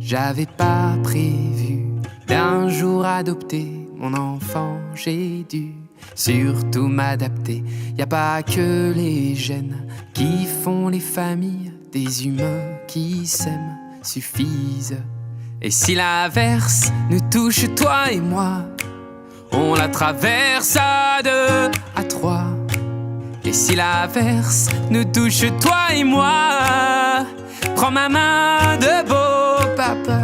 J'avais pas prévu d'un jour adopter mon enfant, j'ai dû surtout m'adapter. Y a pas que les gènes qui font les familles, des humains qui s'aiment suffisent. Et si l'averse nous touche toi et moi, on la traverse à 2, à 3. Et si l'averse nous touche toi et moi, prends ma main de beau papa.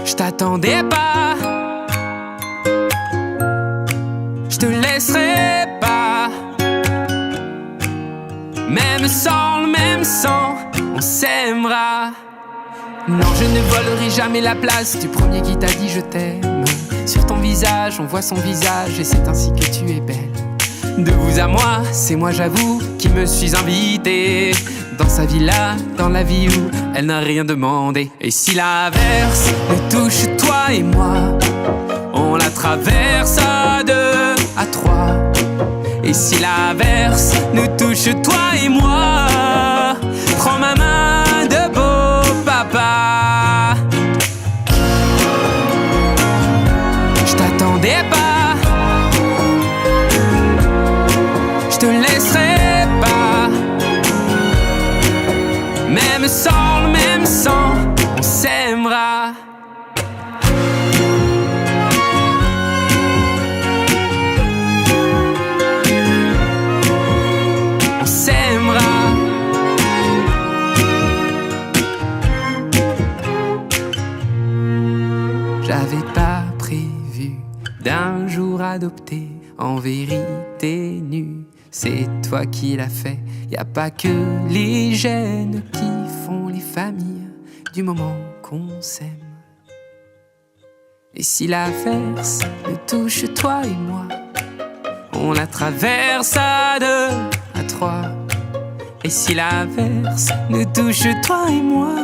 Je t'attendais pas, je te laisserai pas. Même sans le même sang, on s'aimera. Non, je ne volerai jamais la place du premier qui t'a dit je t'aime. Sur ton visage, on voit son visage et c'est ainsi que tu es belle. De vous à moi, c'est moi j'avoue qui me suis invité dans sa villa, dans la vie où elle n'a rien demandé. Et si l'averse nous touche toi et moi, on la traverse à 2, à 3. Et si l'averse nous touche toi et moi, prends ma main de beau papa. Je t'attendais pas, je te laisserai pas. Même sans le même sang, on s'aimera. On s'aimera. J'avais pas prévu d'un jour adopter en vérité nue. C'est toi qui l'as fait. Y a pas que les gènes qui font les familles du moment qu'on s'aime. Et si l'averse nous touche toi et moi, on la traverse à 2, à 3. Et si l'averse nous touche toi et moi,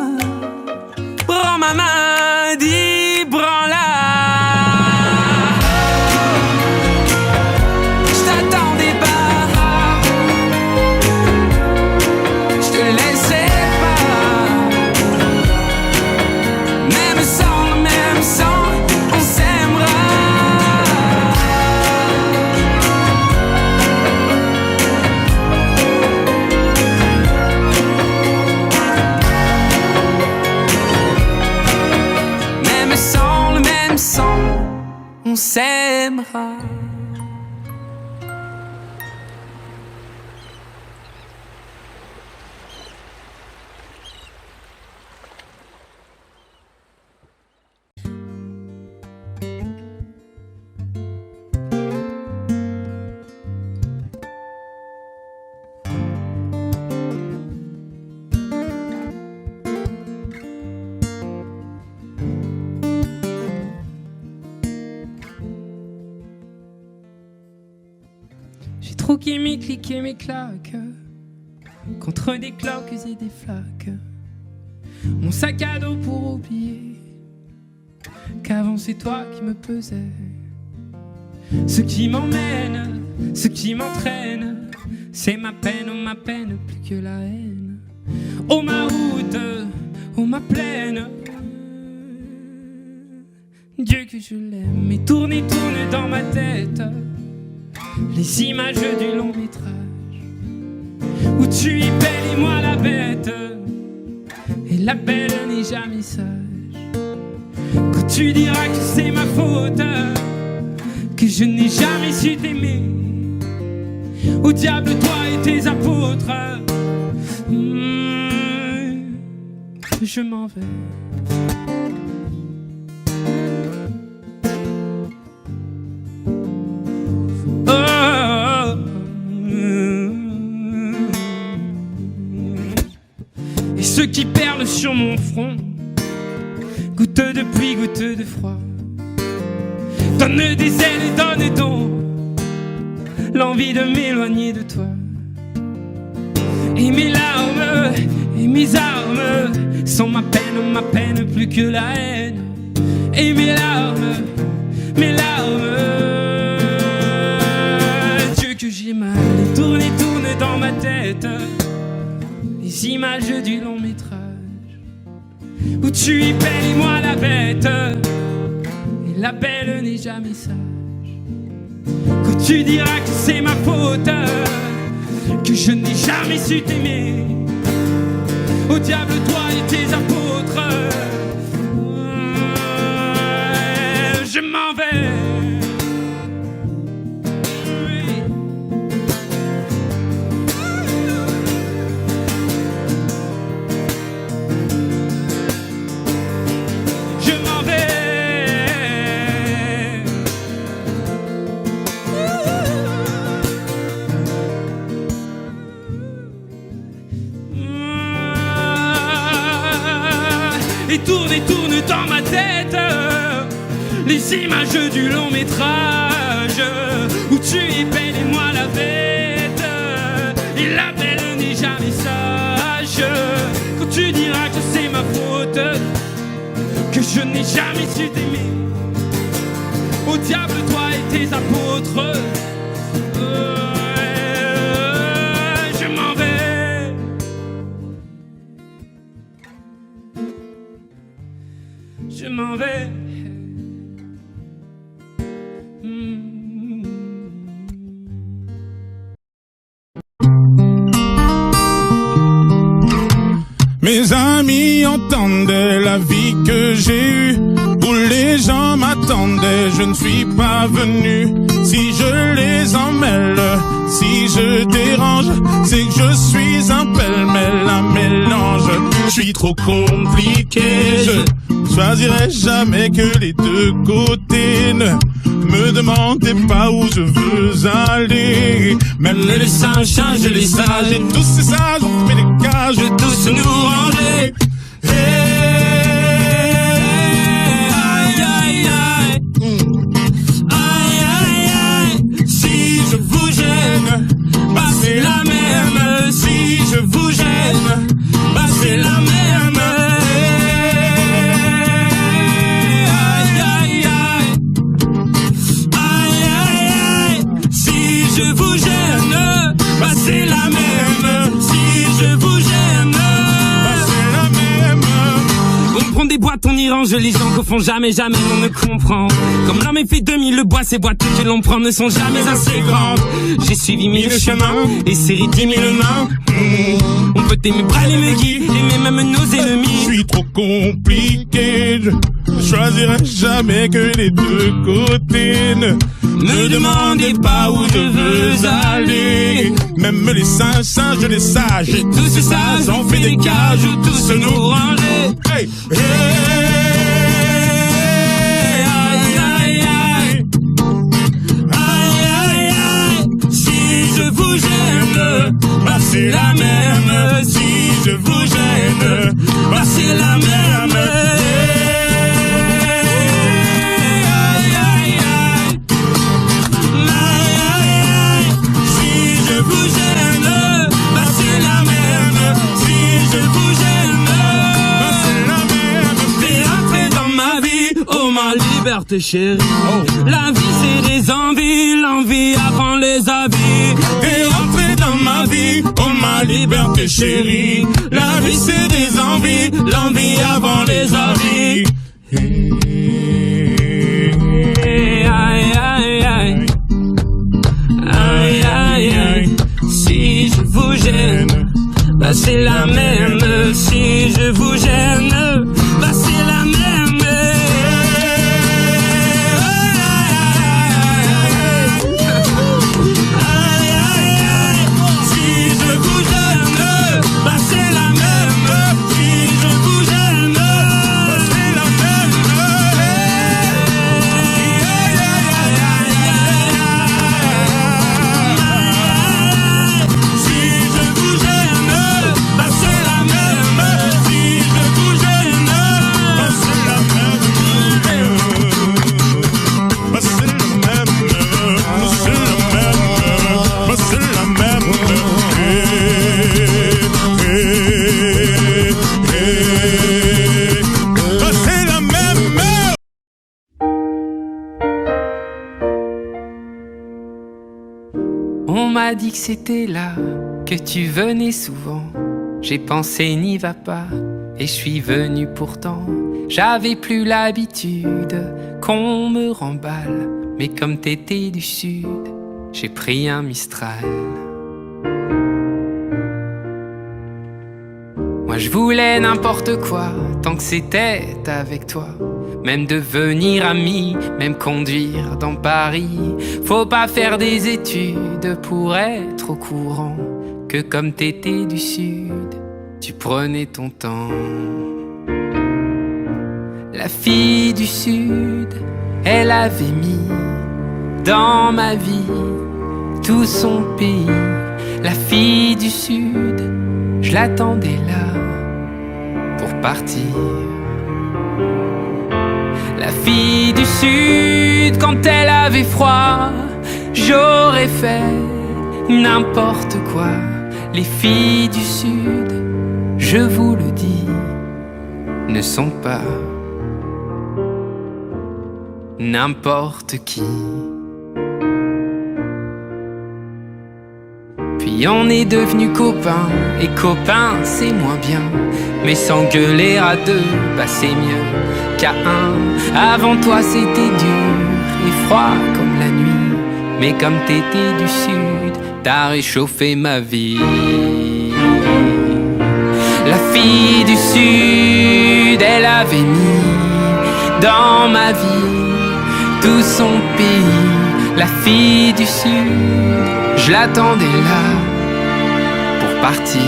prends ma main, dis branle-la. On s'aimera. Trop qui m'y cliquer mes claques contre des cloques et des flaques. Mon sac à dos pour oublier qu'avant c'est toi qui me pesais. Ce qui m'emmène, ce qui m'entraîne, c'est ma peine plus que la haine. Oh ma route, oh ma plaine, Dieu que je l'aime. Et tourne dans ma tête les images du long métrage où tu es belle et moi la bête, et la belle n'est jamais sage. Quand tu diras que c'est ma faute, que je n'ai jamais su t'aimer, au diable toi et tes apôtres, je m'en vais. Ceux qui perlent sur mon front, goutte de pluie, goutte de froid, donne des ailes et donne donc l'envie de m'éloigner de toi. Et mes larmes et mes armes sont ma peine plus que la haine. Et mes larmes, Dieu que j'ai mal. Et tourne dans ma tête les images du long métrage où tu y belle et moi la bête, et la belle n'est jamais sage. Quand tu diras que c'est ma faute, que je n'ai jamais su t'aimer, au diable toi et tes apôtres, je m'en vais. Et tourne dans ma tête les images du long métrage où tu es belle et moi la bête, et la belle n'est jamais sage. Quand tu diras que c'est ma faute, que je n'ai jamais su t'aimer, au diable toi et tes apôtres, je m'en vais. Je m'en vais. Mes amis entendaient la vie que j'ai eue, où les gens m'attendaient, je ne suis pas venu. Si je les emmêle, si je dérange, c'est que je suis un pêle-mêle, un mélange. Je suis trop compliqué, je choisirai jamais que les deux côtés. Ne me demandez pas où je veux aller. Même les singes changent les sages, et tous ces sages ont fait des cages, tous nous ranger. Aïe aïe aïe, aïe aïe aïe. Si je vous gêne, bah c'est la même. Si je vous gêne, bah c'est la même. C'est la même, si je vous gêne, c'est la même. On prend des boîtes, on y range, les gens qu'au fond jamais on ne comprend. Comme l'homme est fait 2000, le bois, ces boîtes que l'on prend ne sont jamais assez grandes. J'ai suivi 1000 chemins, et serré 10 000 mains. On peut aimer bras les me guider, aimer même nos ennemis. Je suis trop compliqué, je choisirai jamais que les deux côtés. Ne demandez pas où je veux aller. Même les singes, les sages, et tous ces sages ont fait des cages où tous nous ranger. Hey, hey, aïe, aïe, aïe, aïe, aïe, aïe. Si je vous gêne, bah c'est la même. Si je vous gêne, bah c'est la même. Liberté chérie, la vie c'est des envies, l'envie avant les avis. T'es rentré dans ma vie, oh ma liberté chérie, la vie c'est des envies, l'envie avant les avis. Aïe aïe aïe, aïe aïe aïe. Si je vous gêne, bah c'est la même. Si je vous gêne, bah c'est la même. On m'a dit que c'était là, que tu venais souvent. J'ai pensé n'y va pas et je suis venu pourtant. J'avais plus l'habitude qu'on me remballe, mais comme t'étais du sud, j'ai pris un Mistral. Moi je voulais n'importe quoi, tant que c'était avec toi. Même devenir ami, même conduire dans Paris. Faut pas faire des études pour être au courant que comme t'étais du sud, tu prenais ton temps. La fille du sud, elle avait mis dans ma vie tout son pays. La fille du sud, je l'attendais là pour partir. La fille du sud, quand elle avait froid, j'aurais fait n'importe quoi. Les filles du sud, je vous le dis, ne sont pas n'importe qui. Puis on est devenus copains, et copains c'est moins bien. Mais s'engueuler à deux, bah c'est mieux qu'à un. Avant toi c'était dur et froid comme la nuit, mais comme t'étais du sud, t'as réchauffé ma vie. La fille du sud, elle avait mis dans ma vie tout son pays. La fille du sud, je l'attendais là pour partir.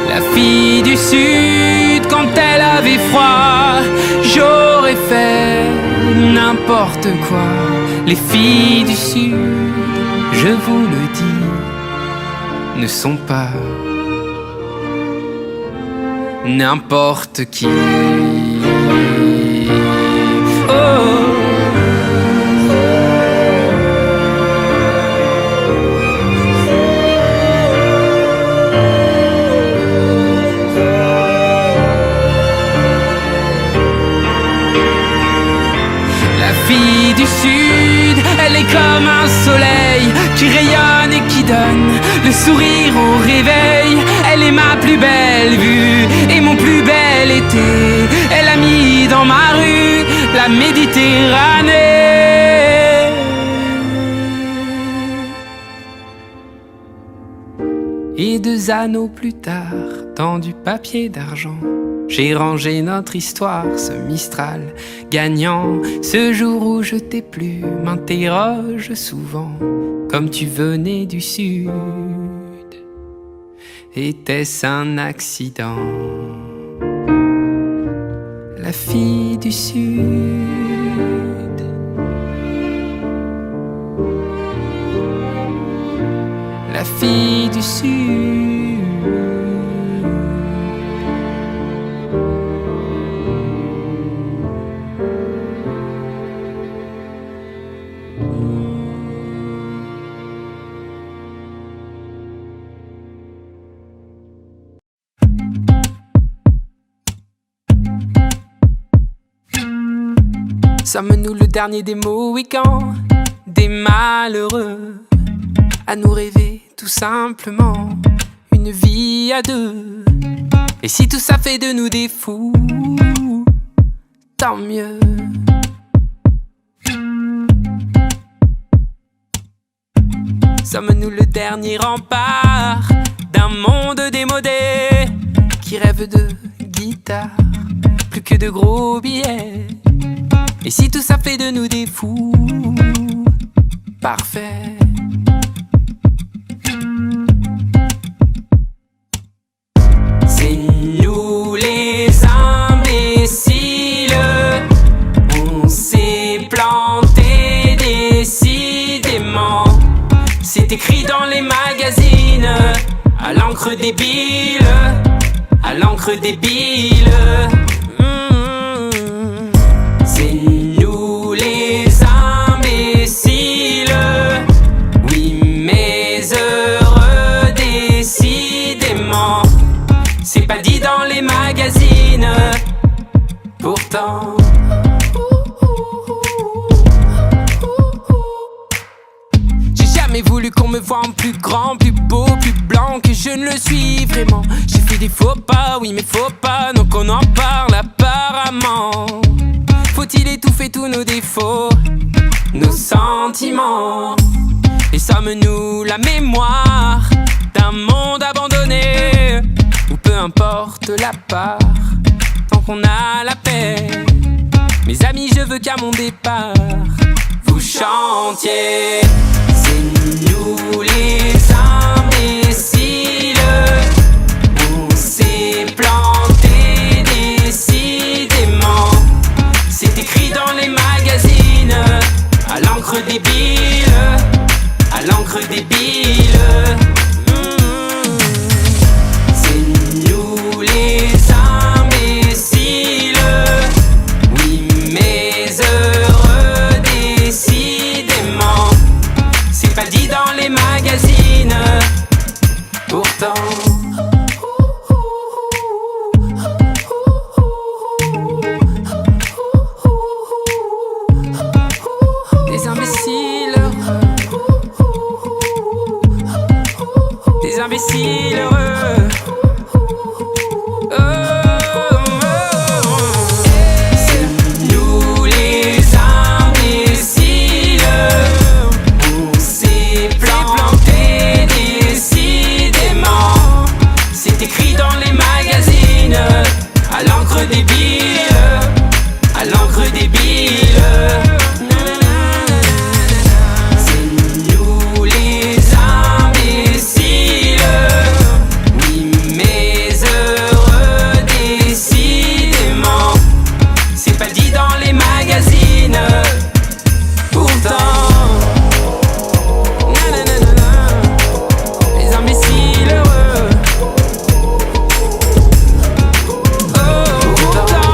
La fille du sud, quand elle avait froid, j'aurais fait n'importe quoi. Les filles du sud, je vous le dis, ne sont pas n'importe qui. Oh. Du sud, elle est comme un soleil qui rayonne et qui donne le sourire au réveil. Elle est ma plus belle vue et mon plus bel été. Elle a mis dans ma rue la Méditerranée. Et 2 anneaux plus tard, dans du papier d'argent, j'ai rangé notre histoire, ce Mistral gagnant. Ce jour où je t'ai plu, m'interroge souvent, comme tu venais du sud, était-ce un accident? La fille du sud, la fille du sud. Sommes-nous le dernier des Mohicans, des malheureux, à nous rêver tout simplement une vie à deux? Et si tout ça fait de nous des fous, tant mieux. Sommes-nous le dernier rempart d'un monde démodé qui rêve de guitare, plus que de gros billets? Et si tout ça fait de nous des fous, parfait. C'est nous les imbéciles, on s'est planté décidément. C'est écrit dans les magazines, à l'encre débile, à l'encre débile. C'est nous les imbéciles, oui mais heureux décidément. C'est pas dit dans les magazines, pourtant. J'ai jamais voulu qu'on me voie en plus grand, plus beau, plus blanc sens que je ne le suis vraiment. J'ai fait des faux pas, oui mais faux pas, donc on en parle apparemment. Faut-il étouffer tous nos défauts, nos sentiments, et sommes-nous la mémoire d'un monde abandonné, ou peu importe la part, tant qu'on a la paix. Mes amis, je veux qu'à mon départ vous chantiez. C'est nous les imbéciles, on s'est planté décidément. C'est écrit dans les magazines, à l'encre débile, à l'encre débile. C'est nous les imbéciles, oui mais heureux décidément. C'est pas dit dans les magazines, pourtant. Des imbéciles heureux, des imbéciles heureux. C'est nous les imbéciles, on s'est planté décidément. C'est écrit dans les magazines, à l'encre débile, à l'encre débile. C'est nous les imbéciles, oui mais heureux décidément. C'est pas dit dans les magazines, pourtant. Les imbéciles heureux. Pourtant.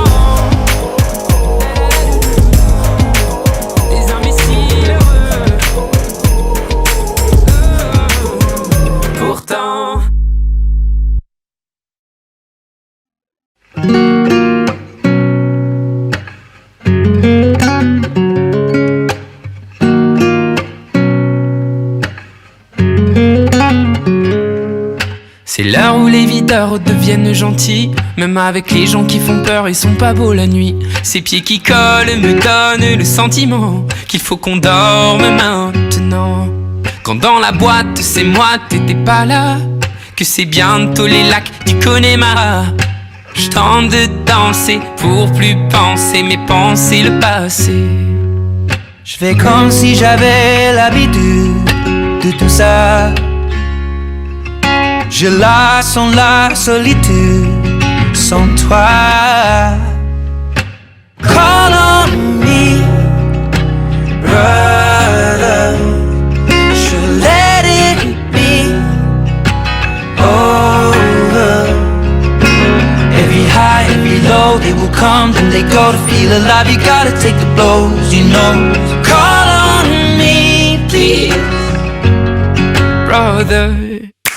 Les imbéciles heureux. Pourtant. C'est l'heure où les videurs deviennent gentils, même avec les gens qui font peur et sont pas beaux la nuit. Ces pieds qui collent me donnent le sentiment qu'il faut qu'on dorme maintenant. Quand dans la boîte c'est moi, t'étais pas là, que c'est bientôt les lacs du Connemara. Je tente de danser pour plus penser, mais penser le passé. Je fais comme si j'avais l'habitude de tout ça. Je la sens la solitude sans toi. Call on me, brother. Should let it be over. Every high, every low, they will come, then they go. To feel alive, you gotta take the blows, you know. Call on me, please, Brother.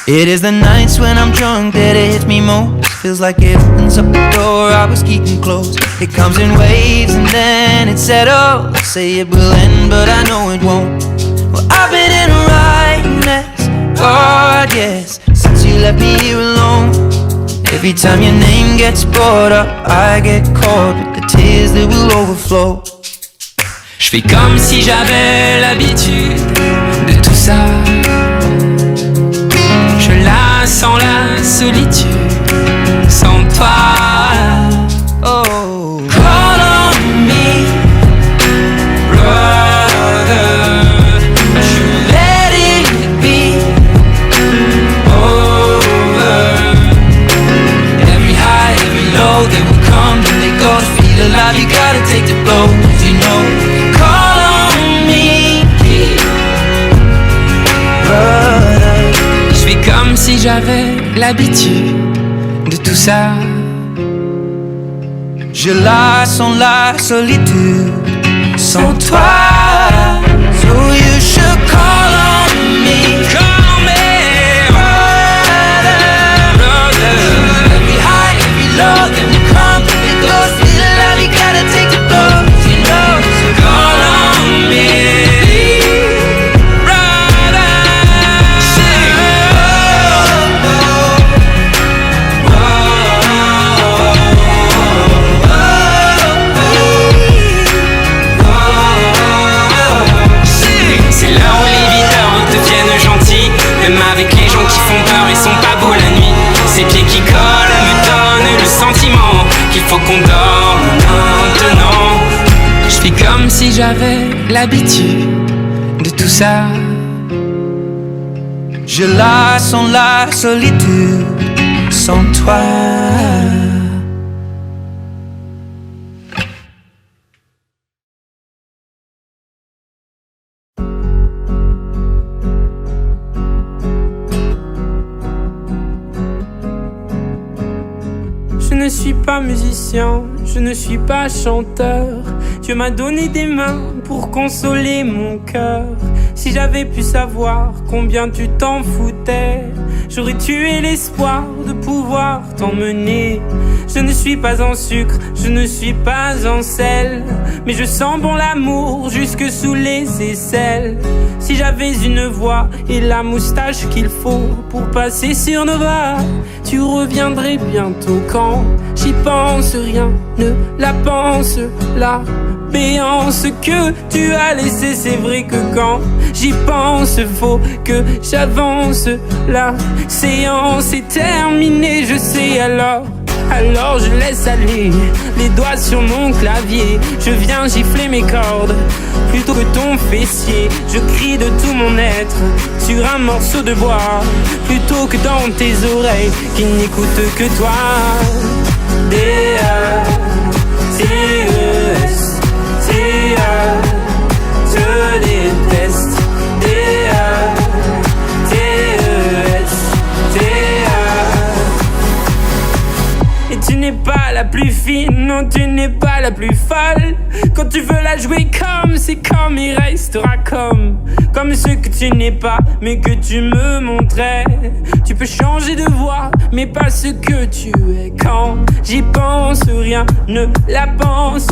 It is the nights when I'm drunk that it hits me most. Feels like it opens up the door I was keeping closed. It comes in waves and then it settles. Say it will end but I know it won't. Well, I've been in a right mess, God yes, since you left me here alone. Every time your name gets brought up, I get caught with the tears that will overflow. Je fais comme si j'avais l'habitude de tout ça. Je la sens la solitude sans toi. Oh, Call on me, brother. Je let it be over. every high, every low, they will come, then they go. To feel alive, you gotta take the blows, you know. Call on me, brother. Je fais comme si j'avais l'habitude de tout ça. Je la sens la solitude sans toi. So you should call on me, Call me, brother. brother. si j'avais l'habitude de tout ça. Je la sens la solitude sans toi. Je ne suis pas musicien, je ne suis pas chanteur. Dieu m'a donné des mains pour consoler mon cœur. Si j'avais pu savoir combien tu t'en foutais, j'aurais tué l'espoir de pouvoir t'emmener. Je ne suis pas en sucre, je ne suis pas en sel, mais je sens bon l'amour jusque sous les aisselles. Si j'avais une voix et la moustache qu'il faut pour passer sur nos bras, tu reviendrais bientôt. Quand j'y pense, rien ne la pense. La béance que tu as laissée, c'est vrai que quand j'y pense, faut que j'avance. La séance est terminée, je sais alors je laisse aller les doigts sur mon clavier. Je viens gifler mes cordes plutôt que ton fessier. Je crie de tout mon être sur un morceau de bois plutôt que dans tes oreilles qui n'écoutent que toi. D-A-T-E-S, T-A, je déteste. D-A-T-E-S, T-A. Et tu n'es pas la plus fine, non tu n'es pas la plus folle. Quand tu veux la jouer comme, c'est comme, il restera comme ce que tu n'es pas, mais que tu me montrais. Tu peux changer de voix, mais pas ce que tu es. Quand j'y pense, rien ne la pense.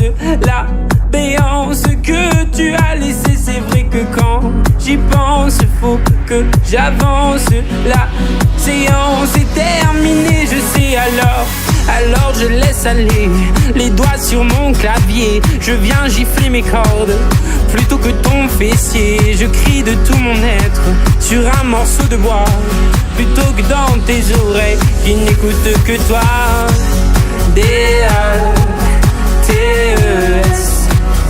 La béance que tu as laissée, c'est vrai que quand j'y pense, faut que j'avance. La séance est terminée, je sais alors je laisse aller les doigts sur mon clavier. Je viens gifler mes cordes plutôt que ton fessier. Je crie de tout mon être sur un morceau de bois plutôt que dans tes oreilles qui n'écoutent que toi. D-A-T-E-S,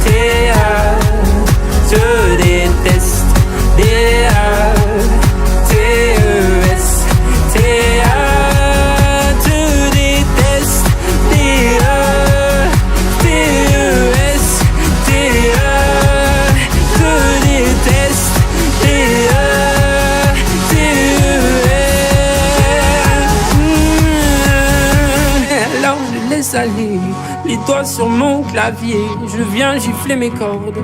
T-A, je déteste. D-A-T-E-S, T-A, je déteste. D-A-T-E-S, T-A, je déteste. D-A-T-E-S. Alors je laisse aller les doigts sur mon clavier. Je viens gifler mes cordes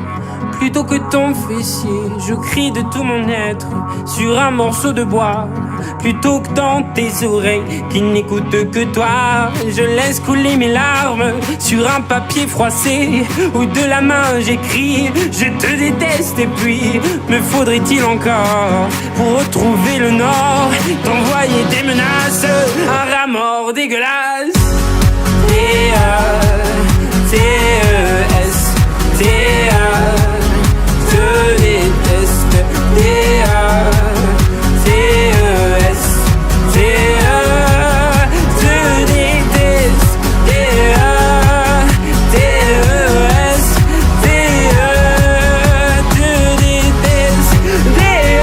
plutôt que ton fessier. Je crie de tout mon être sur un morceau de bois plutôt que dans tes oreilles qui n'écoutent que toi. Je laisse couler mes larmes sur un papier froissé où de la main j'écris je te déteste. Et puis me faudrait-il encore pour retrouver le nord t'envoyer des menaces, un rat mort dégueulasse. D-A-T-E-S, D-A, je déteste. D-A-T-E-S, D-A, je déteste. D-A-T-E-S, D-A, je déteste. D-A-T-E-S,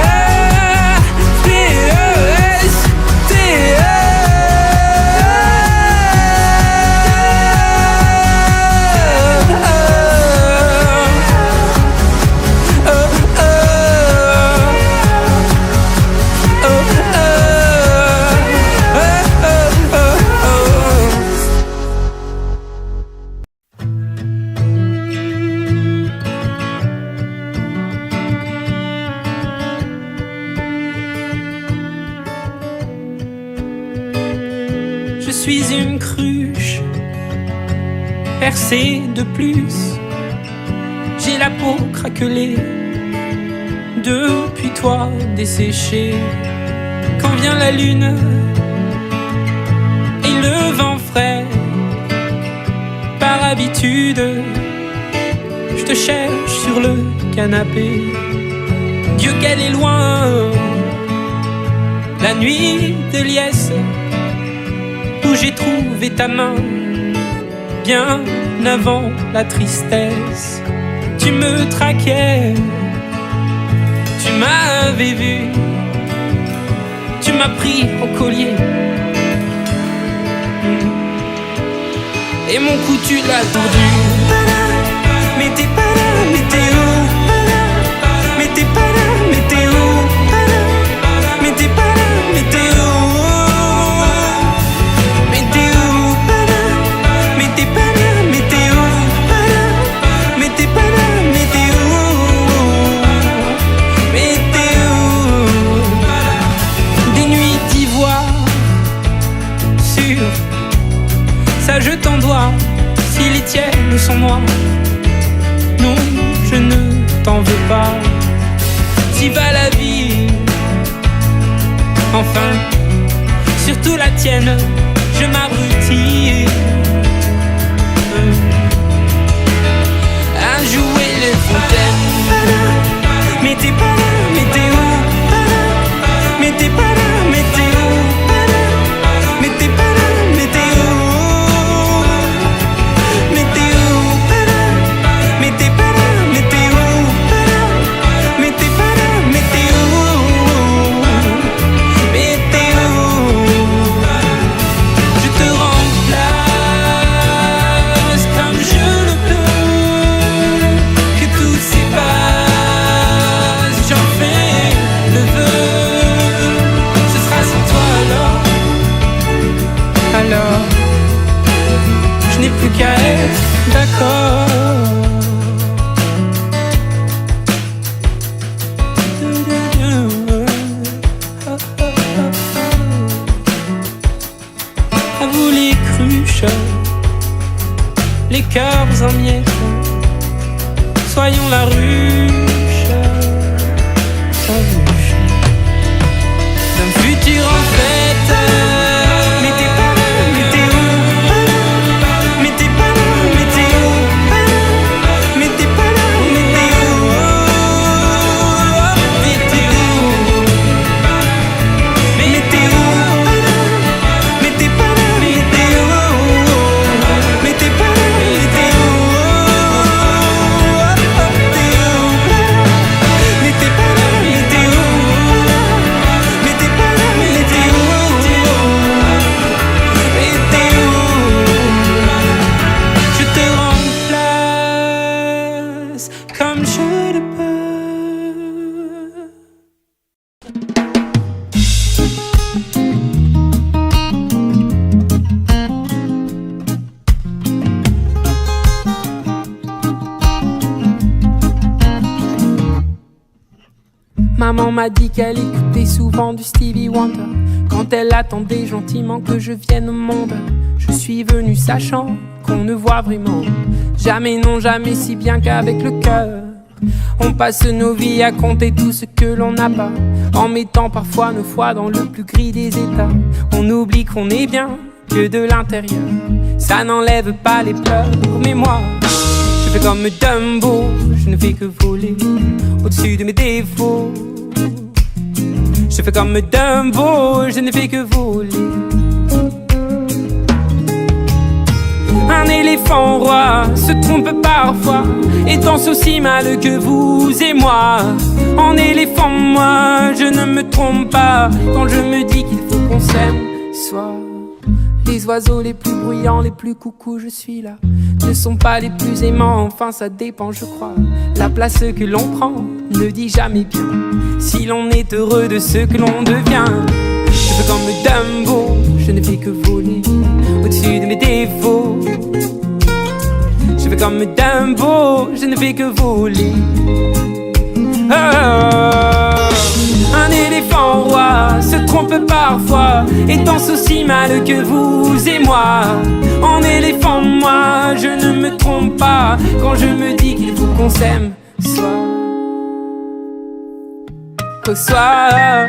D-A. Je suis une cruche percée de plus. J'ai la peau craquelée depuis toi desséchée. Quand vient la lune et le vent frais, par habitude, je te cherche sur le canapé. Dieu qu'elle est loin, la nuit de liesse, où j'ai trouvé ta main bien avant la tristesse. tu me traquais, tu m'avais vu, tu m'as pris au collier. Et mon cou tu l'as tordu. Mais t'es pas là, mais t'es où? Mais t'es pas là, mais t'es où? Mais t'es pas là, mais t'es où? Mais t'es où? Mais t'es pas là, mais t'es où? Mais t'es pas là, mais t'es où? Mais t'es où? Des nuits d'ivoire sur ça je t'en dois, si les tiennes sont noires. Non, je ne t'en veux pas. Si va la vie, enfin, surtout la tienne, je m'abrutis à jouer les fontaines. Mais t'es pas là, mais t'es où? Mais t'es pas là, mais t'es où? Mais t'es pas là, mais t'es où? Mais t'es où? Mais t'es pas là, mais t'es où? Mais t'es pas là, mais t'es où? Mais t'es où? Je te remplace comme je le peux. Que tout s'efface, j'en fais le vœu. Ce sera sans toi alors je n'ai plus qu'à être d'accord. À vous les cruches, les cœurs en miettes, soyons la ruche, sa ruche d'un futur en fête. Mais t'es pas là, mais t'es où? Mais t'es pas là, mais t'es où? Mais t'es pas là, mais t'es où? Mais t'es où? Mais t'es où? Mais t'es pas là, mais t'es où? Mais t'es pas là, mais t'es où? T'es où? Mais t'es pas là, mais t'es où? Mais t'es pas là, mais t'es où? Mais t'es où? Je te remplace comme je le peux. Maman m'a dit qu'elle écoutait souvent du Stevie Wonder quand elle attendait gentiment que je vienne au monde. Je suis venu sachant qu'on ne voit vraiment jamais, non jamais, si bien qu'avec le cœur. On passe nos vies à compter tout ce que l'on n'a pas, en mettant parfois nos foi dans le plus gris des états. On oublie qu'on est bien que de l'intérieur, ça n'enlève pas les pleurs. Mais moi, je fais comme Dumbo, je ne fais que voler au-dessus de mes défauts. Je fais comme Dumbo, je ne fais que voler. Un éléphant roi se trompe parfois et danse aussi mal que vous et moi. En éléphant, moi, je ne me trompe pas quand je me dis qu'il faut qu'on s'aime. Soit les oiseaux les plus bruyants, les plus coucous, je suis là, ne sont pas les plus aimants, enfin ça dépend je crois. La place que l'on prend ne dit jamais bien si l'on est heureux de ce que l'on devient. Je fais comme Dumbo, je ne fais que voler au-dessus de mes défauts. Je fais comme Dumbo, je ne fais que voler. Un éléphant roi se trompe parfois et danse aussi mal que vous et moi. En éléphant, moi, je ne me trompe pas quand je me dis qu'il faut qu'on s'aime. Soit qu'au soir.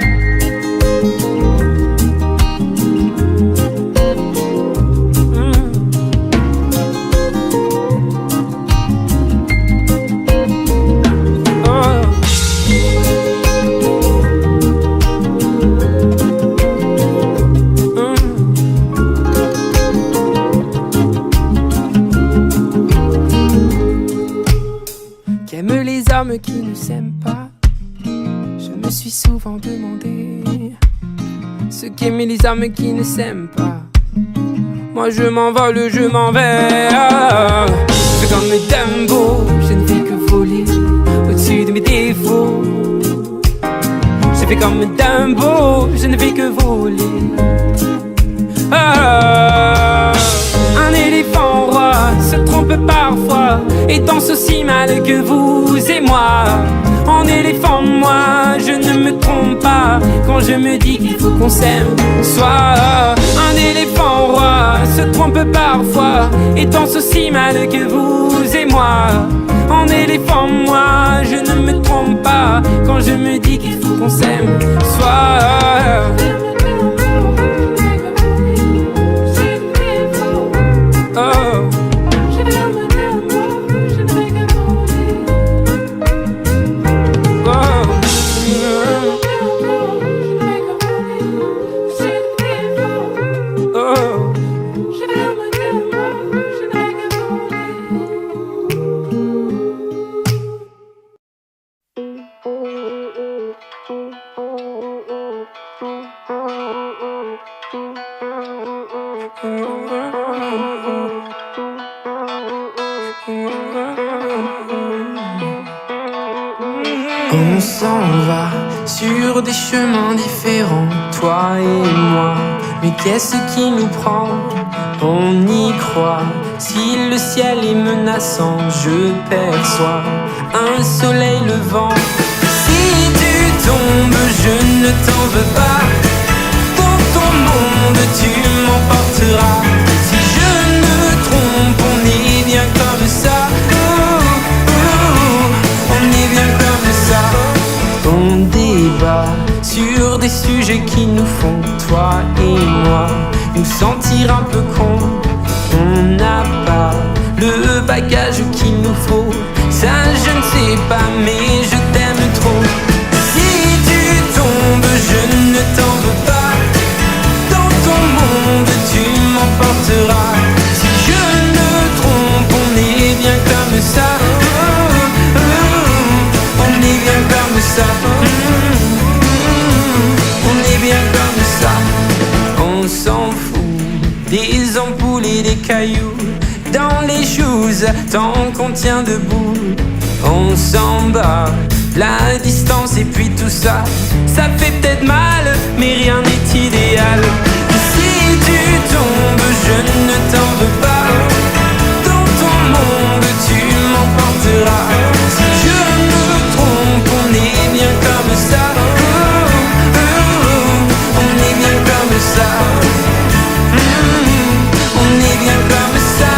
s'aiment pas. Je me suis souvent demandé ce qu'aimaient les âmes qui ne s'aiment pas. Moi je m'envole, je m'en vais. C'est comme Dumbo, je ne fais que voler au-dessus de mes défauts. Je fais comme Dumbo, je ne fais que voler. Un éléphant roi se trompe parfois et danse aussi mal que vous et moi. En éléphant, moi, je ne me trompe pas quand je me dis qu'il faut qu'on s'aime. Soit un éléphant roi se trompe parfois et danse aussi mal que vous et moi. En éléphant, moi, je ne me trompe pas quand je me dis qu'il faut qu'on s'aime. Soit on s'en va sur des chemins différents, toi et moi. Mais qu'est-ce qui nous prend? On y croit. Si le ciel est menaçant, je perçois un soleil levant. Si tu tombes, je ne t'en veux pas. Dans ton monde, tu m'emporteras. Si je me trompe, on est bien comme ça. On est bien comme ça. On débat sur des sujets qui nous font, toi et moi, nous sentir un peu cons. On n'a pas le bagage qu'il nous faut. Ça je ne sais pas, mais je t'aime trop. Si tu tombes, je ne t'en veux pas. Dans ton monde, tu m'emporteras. Si je me trompe, on est bien comme ça. On est bien comme ça. On est bien comme ça. On s'en fout des ampoules et des cailloux dans les choses tant qu'on tient debout. On s'en bat la distance et puis tout ça, ça fait peut-être mal, mais rien n'est idéal. Si tu tombes, je ne t'en veux pas. Dans ton monde, tu m'emporteras. Si je me trompe, on est bien comme ça. On est bien comme ça. On est bien comme ça.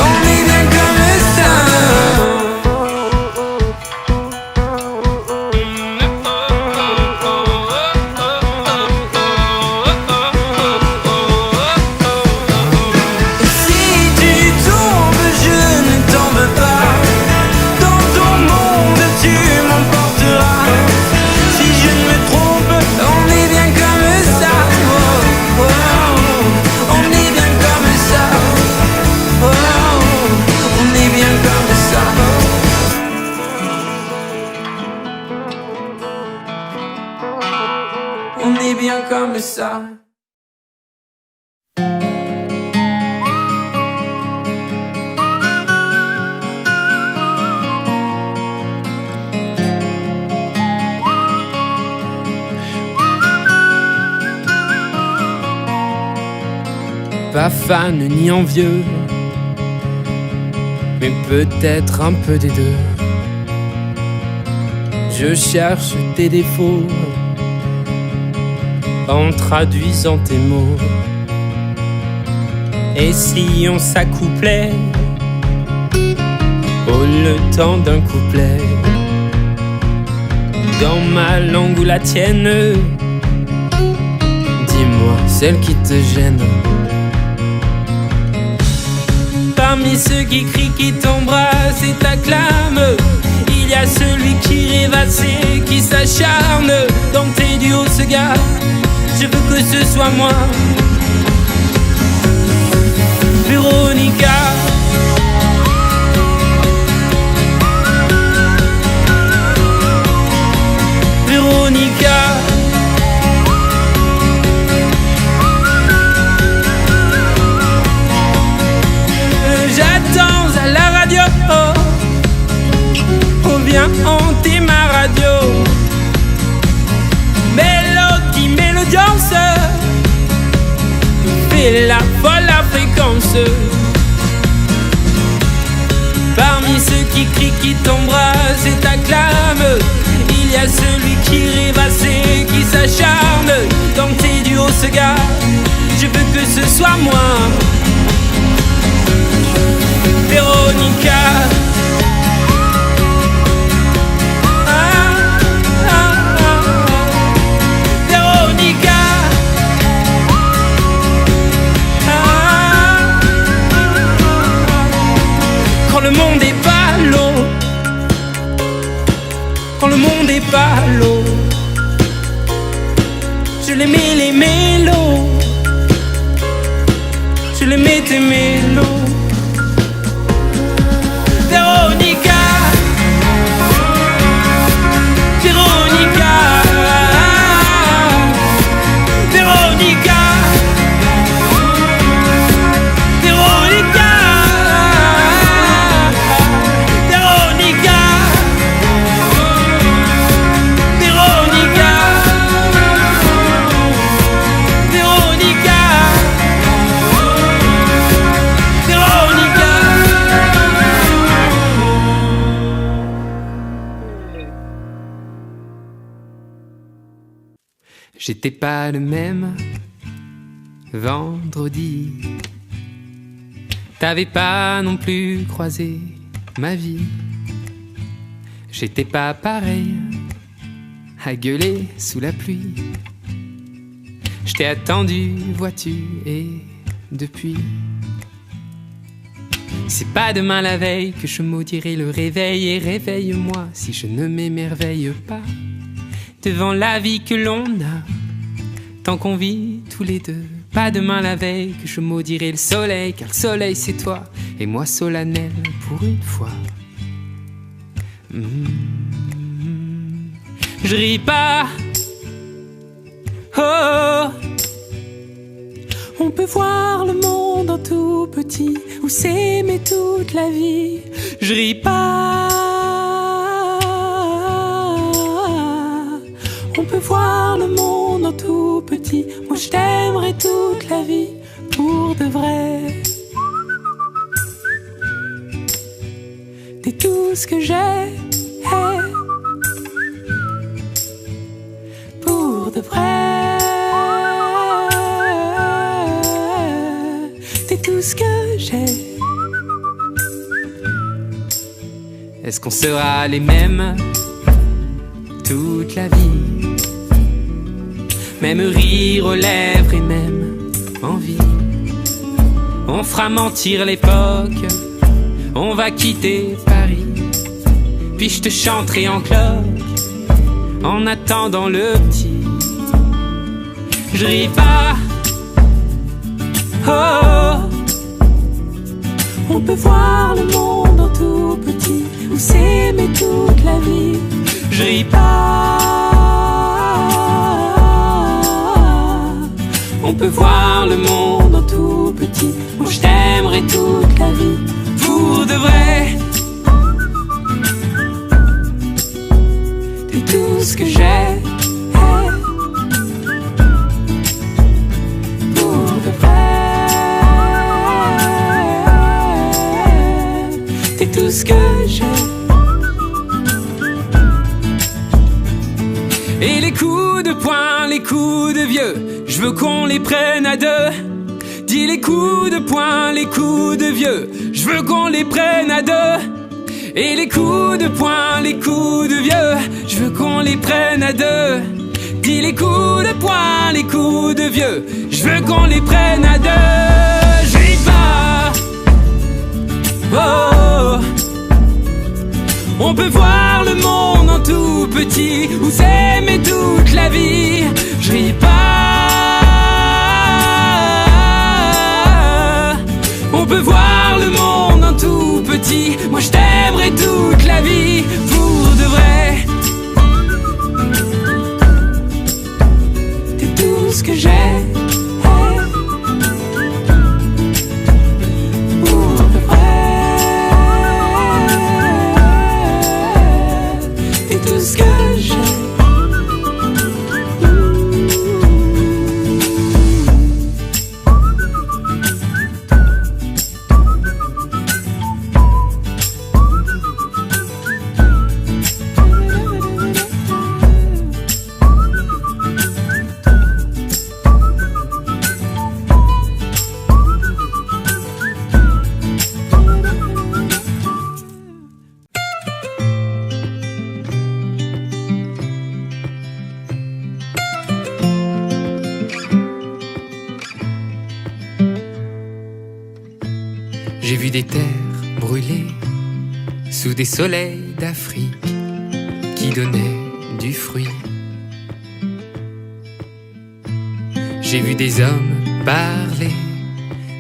On est bien comme ça. Si tu tombes, je ne t'en veux pas. Dans ton monde, tu m'emporteras. Si je ne me trompe, on est bien comme ça. Oh, oh, on est bien comme ça. Oh, on est bien comme ça. On est bien comme ça. Pas fan ni envieux, mais peut-être un peu des deux. Je cherche tes défauts en traduisant tes mots. Et si on s'accouplait au le temps d'un couplet, dans ma langue ou la tienne, dis-moi celle qui te gêne. Parmi ceux qui crient, qui t'embrassent et t'acclament, il y a celui qui rêvasse et qui s'acharne. Dans tes duos se gare, je veux que ce soit moi. Véronica, est la folle la fréquence. Parmi ceux qui crient, qui t'embrassent et t'acclament, il y a celui qui rêvasse et qui s'acharne. Dans tes duos se gare, je veux que ce soit moi. Véronica. Véronica. Quand le monde est pas l'eau, quand le monde est pas l'eau, je les mets les mélos, je les mets tes mélos. Véronica, Véronica, Véronica, Véronica, Véronica, Véronica, Véronica, Véronica. J'étais pas le même vendredi. T'avais pas non plus croisé ma vie. J'étais pas pareil à gueuler sous la pluie. Je t'ai attendu, vois-tu, et depuis. C'est pas demain la veille que je maudirai le réveil. Et réveille-moi si je ne m'émerveille pas devant la vie que l'on a, tant qu'on vit tous les deux. Pas demain la veille que je maudirai le soleil, car le soleil c'est toi, et moi solennel pour une fois. Je ris pas, oh. On peut voir le monde en tout petit, ou s'aimer toute la vie. Je ris pas. On peut voir le monde en tout petit. Moi je t'aimerai toute la vie, pour de vrai. T'es tout ce que j'ai, pour de vrai. T'es tout ce que j'ai. Est-ce qu'on sera les mêmes toute la vie? Même rire aux lèvres et même envie. On fera mentir l'époque, on va quitter Paris. Puis je te chanterai en cloque, en attendant le petit. Je ris pas, oh. On peut voir le monde en tout petit, ou s'aimer toute la vie. Je ris pas. On peut voir le monde en tout petit. Moi je t'aimerai toute la vie, pour de vrai. T'es tout ce que j'ai, pour de vrai. T'es tout ce que j'ai. Et les coups de poing, les coups de vieux, je veux qu'on les prenne à deux. Dis les coups de poing, les coups de vieux, je veux qu'on les prenne à deux. Et les coups de poing, les coups de vieux, je veux qu'on les prenne à deux. Dis les coups de poing, les coups de vieux, je veux qu'on les prenne à deux. Je ris pas, oh. On peut voir le monde en tout petit, ou s'aimer toute la vie. Je ris pas. On peut voir le monde en tout petit. Moi je t'aimerai toute la vie, pour de vrai. T'es tout ce que j'ai, pour de vrai. T'es tout ce que j'ai. vu des terres brûlées sous des soleils d'Afrique qui donnaient du fruit. J'ai vu des hommes parler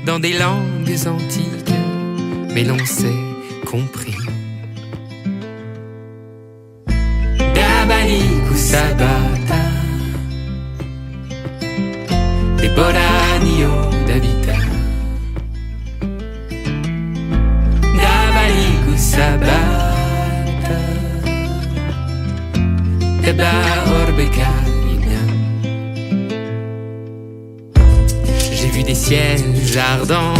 dans des langues antiques, mais l'on s'est compris. Dabalik ou Sabata, des Boranio d'Habita. Dabalik ou Sabata, Deba Orbeka. J'ai vu des ciels ardents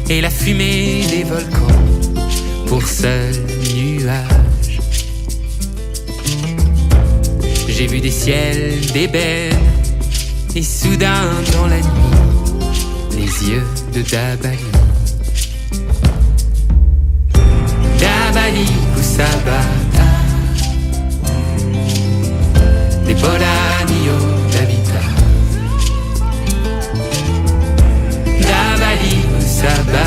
et la fumée des volcans pour seul nuage. J'ai vu des ciels d'ébène et soudain dans la nuit les yeux de Dabali. Dabali ou Sabata, des Boranio d'Habita. Dabali ou Sabata,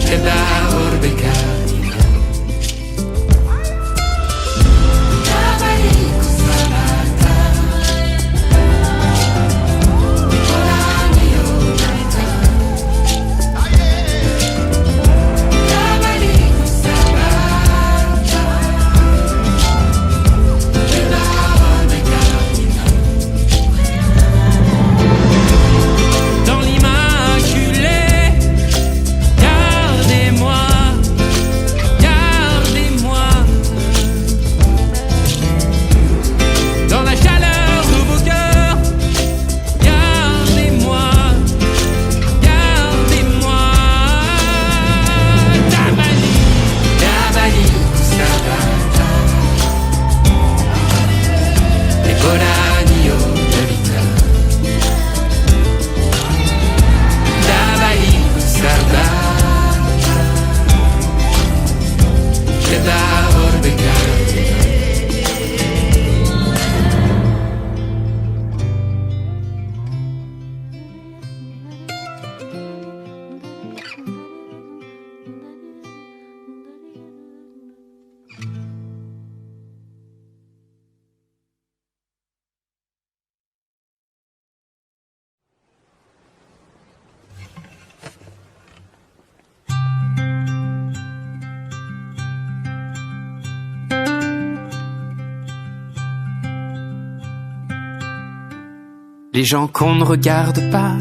Deba Orbeka. Les gens qu'on ne regarde pas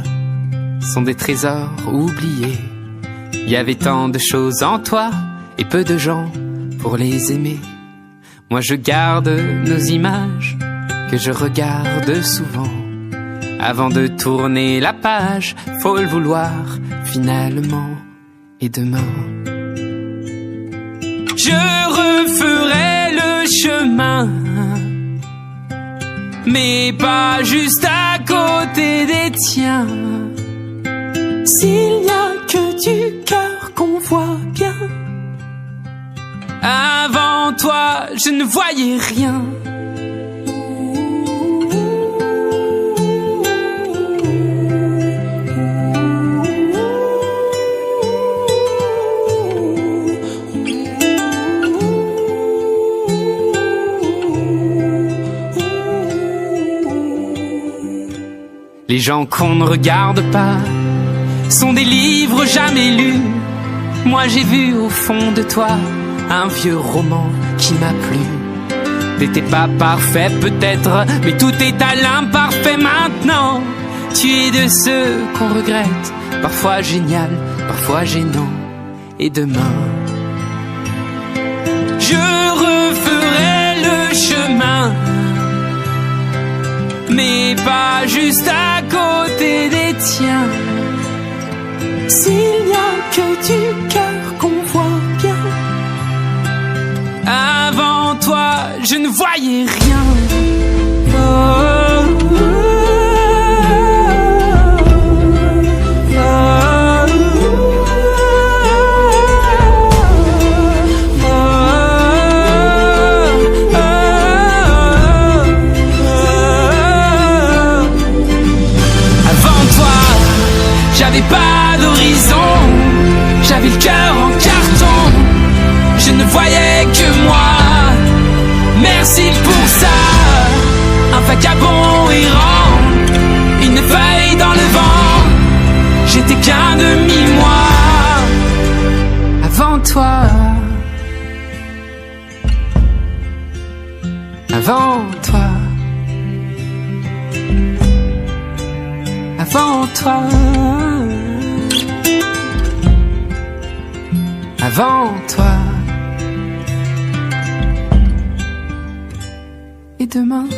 sont des trésors oubliés. Il y avait tant de choses en toi et peu de gens pour les aimer. Moi je garde nos images que je regarde souvent. Avant de tourner la page, faut le vouloir finalement. Et demain, je referai le chemin, mais pas juste à côté des tiens. S'il n'y a que du cœur qu'on voit bien, avant toi je ne voyais rien. Les gens qu'on ne regarde pas sont des livres jamais lus. Moi j'ai vu au fond de toi un vieux roman qui m'a plu. T'étais pas parfait peut-être, mais tout est à l'imparfait maintenant. Tu es de ceux qu'on regrette, parfois génial, parfois gênant. Et demain, je referai le chemin, mais pas juste à côté des tiens. S'il n'y a que du cœur qu'on voit bien, avant toi je ne voyais rien. avant toi. Avant toi. Et demain,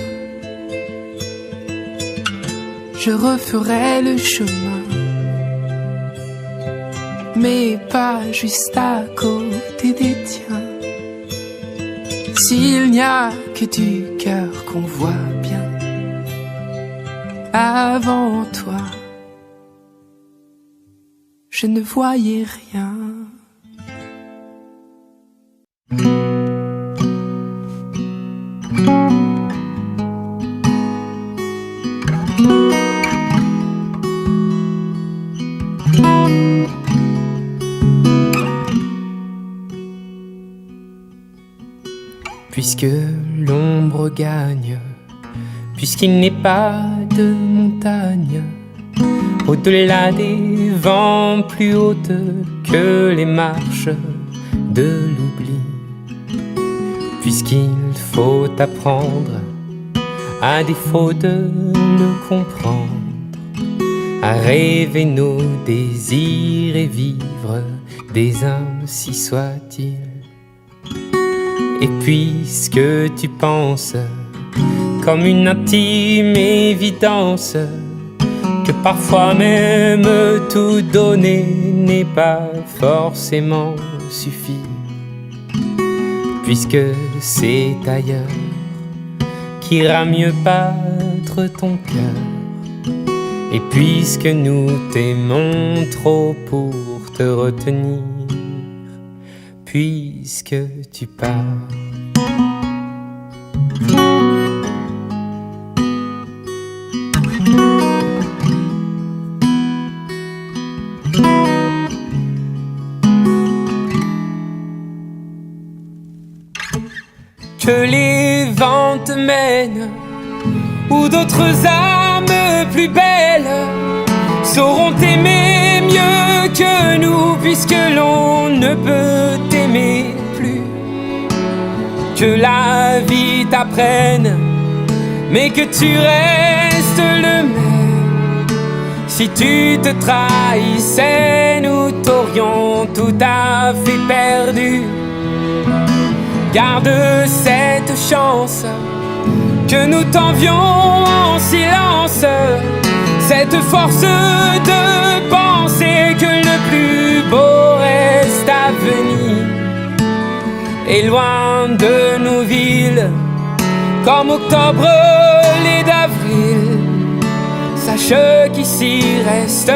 je referai le chemin, mais pas juste à côté des tiens. S'il n'y a que du cœur qu'on voit bien, avant toi, je ne voyais rien. Puisque l'ombre gagne, puisqu'il n'est pas de montagne, au-delà des vents plus hautes que les marches de l'oubli, puisqu'il faut apprendre, à défaut de le comprendre, à rêver nos désirs et vivre des ainsi soit-il. Et puisque tu penses, comme une intime évidence, que parfois même tout donner n'est pas forcément suffi, puisque c'est ailleurs qu'ira mieux battre ton cœur, et puisque nous t'aimons trop pour te retenir, puisque tu pars. Que les vents te mènent, ou d'autres âmes plus belles sauront t'aimer mieux que nous, puisque l'on ne peut t'aimer plus. Que la vie t'apprenne, mais que tu restes le même. Si tu te trahissais, nous t'aurions tout à fait perdu. Garde cette chance que nous t'envions en silence, cette force de penser que le plus beau reste à venir. Et loin de nos villes, comme octobre l'est d'avril, sache qu'ici reste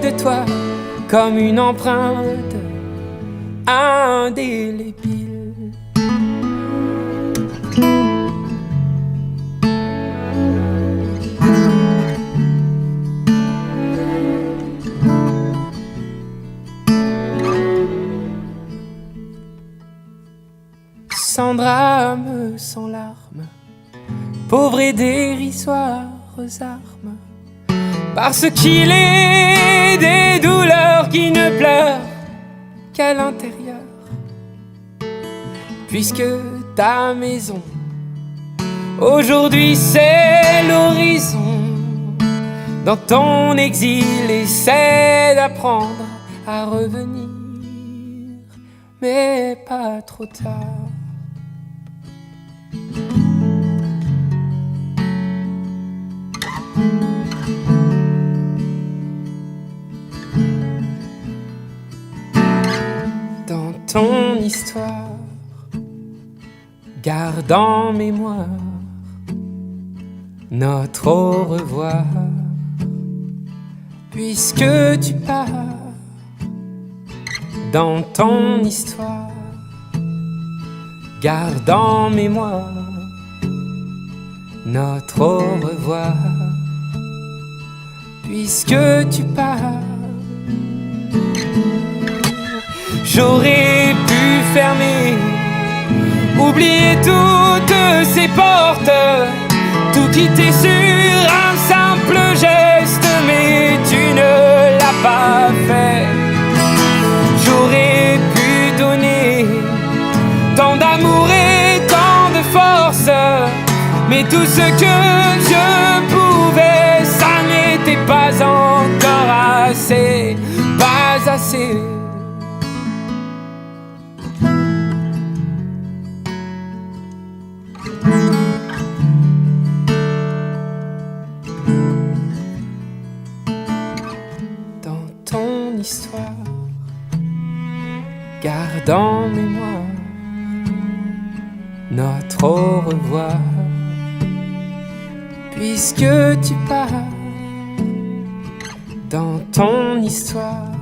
de toi comme une empreinte indélébile. Sans drame, sans larmes, pauvres et dérisoires armes, parce qu'il est des douleurs qui ne pleurent qu'à l'intérieur. Puisque ta maison, aujourd'hui c'est l'horizon, dans ton exil essaie d'apprendre à revenir, mais pas trop tard. Dans ton histoire, garde en mémoire notre au revoir, puisque tu pars. Dans ton histoire, garde en mémoire notre au revoir, puisque tu pars. J'aurais pu fermer, oublier toutes ces portes, tout quitter sur un simple geste, mais tu ne l'as pas fait. J'aurais pu donner tant d'amour et tant de force, mais tout ce que je pouvais, ça n'était pas en passé. Dans ton histoire, garde en mémoire notre au revoir. Puisque tu pars, dans ton histoire,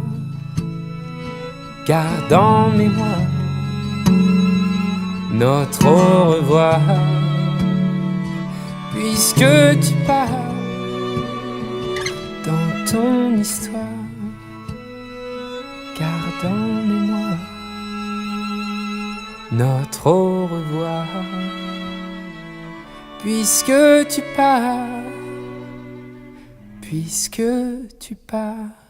garde en mémoire notre au revoir. Puisque tu pars, dans ton histoire, garde en mémoire notre au revoir. Puisque tu pars, puisque tu pars.